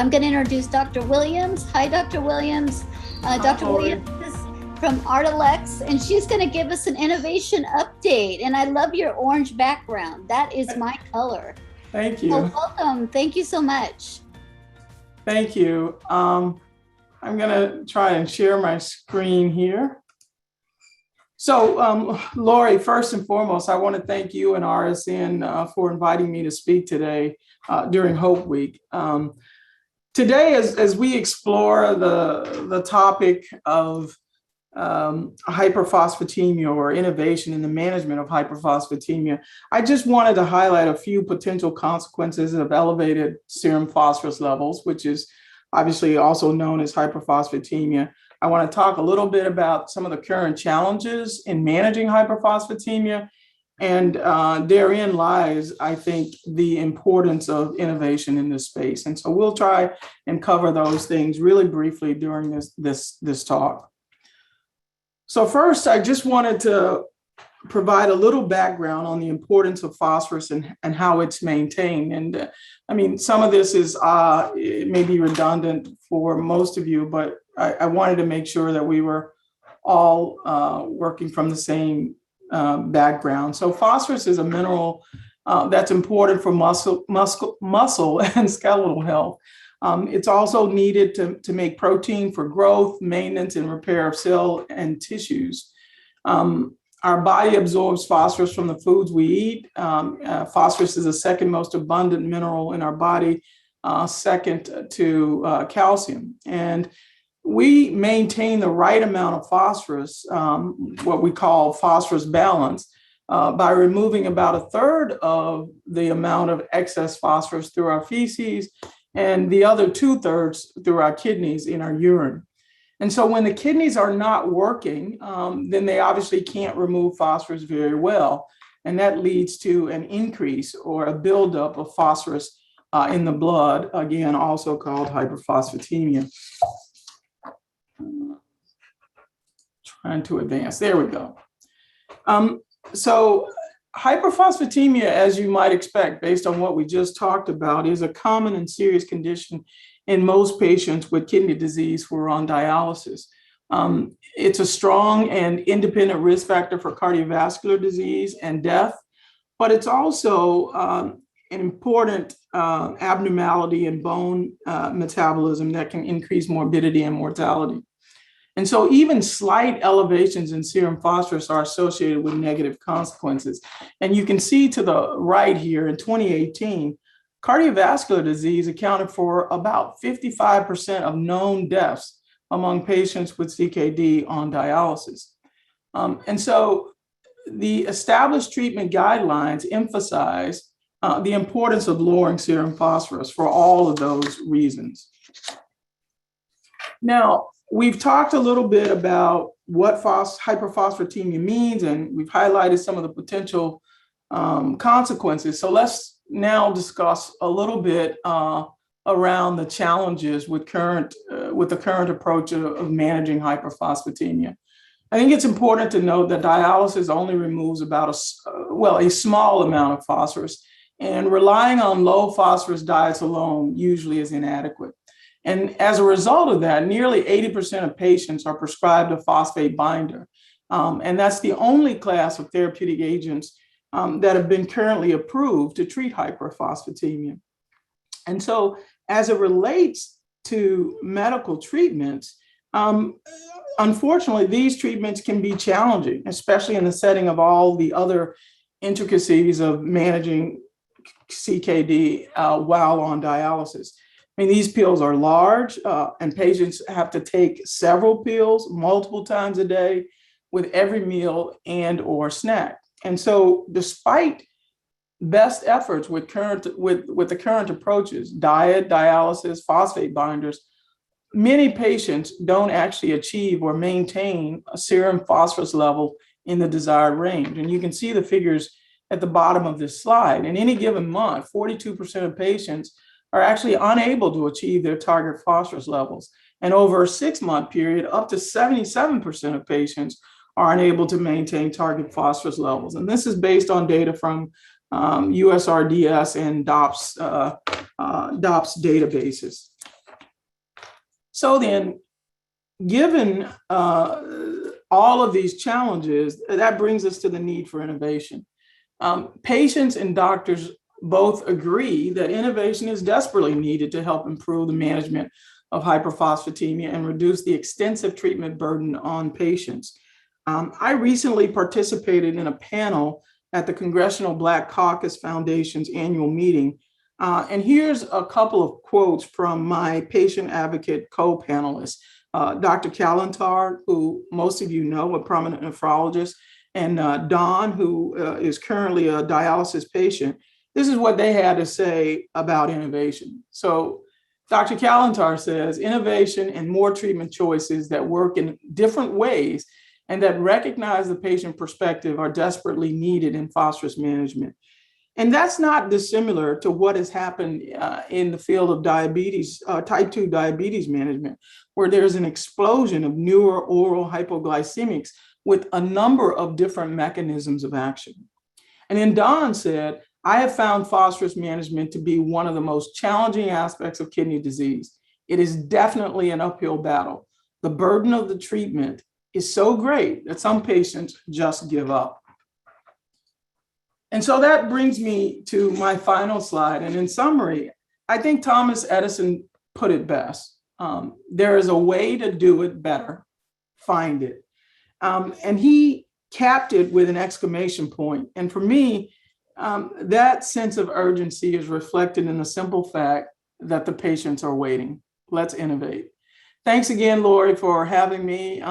I'm going to introduce Dr. Williams. Hi, Dr. Williams. Dr. Williams is from Artilex, and she's going to give us an innovation update. And I love your orange background. That is my color. Thank you. So welcome. Thank you so much. Thank you. I'm going to try and share my screen here. So, Lori, first and foremost, I want to thank you and RSN for inviting me to speak today during Hope Week. Today, as we explore the topic of hyperphosphatemia or innovation in the management of hyperphosphatemia, I just wanted to highlight a few potential consequences of elevated serum phosphorus levels, which is obviously also known as hyperphosphatemia. I want to talk a little bit about some of the current challenges in managing hyperphosphatemia, and therein lies, I think, the importance of innovation in this space. And so we'll try and cover those things really briefly during this talk. So first, I just wanted to provide a little background on the importance of phosphorus and how it's maintained. And I mean, some of this is it may be redundant for most of you, but I wanted to make sure that we were all working from the same background. So phosphorus is a mineral that's important for muscle and skeletal health. It's also needed to make protein for growth, maintenance, and repair of cell and tissues. Our body absorbs phosphorus from the foods we eat. Phosphorus is the second most abundant mineral in our body, second to calcium. And we maintain the right amount of phosphorus, what we call phosphorus balance, by removing about a third of the amount of excess phosphorus through our feces and the other 2/3 through our kidneys in our urine. And so when the kidneys are not working, then they obviously can't remove phosphorus very well. And that leads to an increase or a buildup of phosphorus in the blood, again, also called hyperphosphatemia. Trying to advance. There we go. So hyperphosphatemia, as you might expect, based on what we just talked about, is a common and serious condition in most patients with kidney disease who are on dialysis. It's a strong and independent risk factor for cardiovascular disease and death, but it's also an important abnormality in bone metabolism that can increase morbidity and mortality. And so even slight elevations in serum phosphorus are associated with negative consequences. And you can see to the right here in 2018, cardiovascular disease accounted for about 55% of known deaths among patients with CKD on dialysis. And so the established treatment guidelines emphasize the importance of lowering serum phosphorus for all of those reasons. Now, we've talked a little bit about what hyperphosphatemia means, and we've highlighted some of the potential consequences. So let's now discuss a little bit around the challenges with the current approach of managing hyperphosphatemia. I think it's important to note that dialysis only removes about a small amount of phosphorus, and relying on low phosphorus diets alone usually is inadequate. And as a result of that, nearly 80% of patients are prescribed a phosphate binder. And that's the only class of therapeutic agents that have been currently approved to treat hyperphosphatemia. And so as it relates to medical treatments, unfortunately, these treatments can be challenging, especially in the setting of all the other intricacies of managing CKD while on dialysis. I mean, these pills are large and patients have to take several pills multiple times a day with every meal and or snack. And so despite best efforts with the current approaches, diet, dialysis, phosphate binders, many patients don't actually achieve or maintain a serum phosphorus level in the desired range. And you can see the figures at the bottom of this slide. In any given month, 42% of patients are actually unable to achieve their target phosphorus levels. And over a 6-month period, up to 77% of patients are unable to maintain target phosphorus levels. And this is based on data from USRDS and DOPS databases. So then, given all of these challenges, that brings us to the need for innovation. Patients and doctors both agree that innovation is desperately needed to help improve the management of hyperphosphatemia and reduce the extensive treatment burden on patients. I recently participated in a panel at the Congressional Black Caucus Foundation's annual meeting. And here's a couple of quotes from my patient advocate co-panelists, Dr. Kalantar, who most of you know, a prominent nephrologist, and Don, who is currently a dialysis patient. This is what they had to say about innovation. So Dr. Kalantar says, innovation and more treatment choices that work in different ways and that recognize the patient perspective are desperately needed in phosphorus management. And that's not dissimilar to what has happened in the field of diabetes, type 2 diabetes management, where there's an explosion of newer oral hypoglycemics with a number of different mechanisms of action. And then Don said, I have found phosphorus management to be one of the most challenging aspects of kidney disease. It is definitely an uphill battle. The burden of the treatment is so great that some patients just give up. And so that brings me to my final slide. And in summary, I think Thomas Edison put it best. There is a way to do it better. Find it. And he capped it with an exclamation point. And for me, that sense of urgency is reflected in the simple fact that the patients are waiting. Let's innovate. Thanks again, Lori, for having me.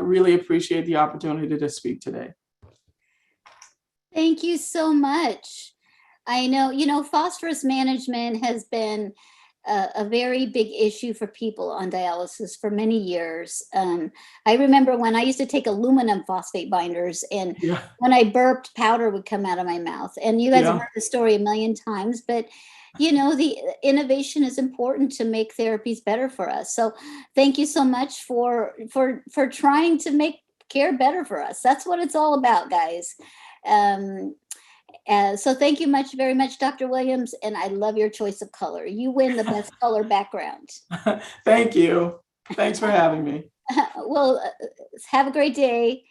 Really appreciate the opportunity to speak today. Thank you so much. I know, phosphorus management has been a very big issue for people on dialysis for many years. I remember when I used to take aluminum phosphate binders, and when I burped, powder would come out of my mouth. And you guys have heard the story a million times, but the innovation is important to make therapies better for us. So thank you so much for trying to make care better for us. That's what it's all about, guys. So thank you very much, Dr. Williams, and I love your choice of color. You win the best color background. Thank you. Thanks for having me. Well, have a great day.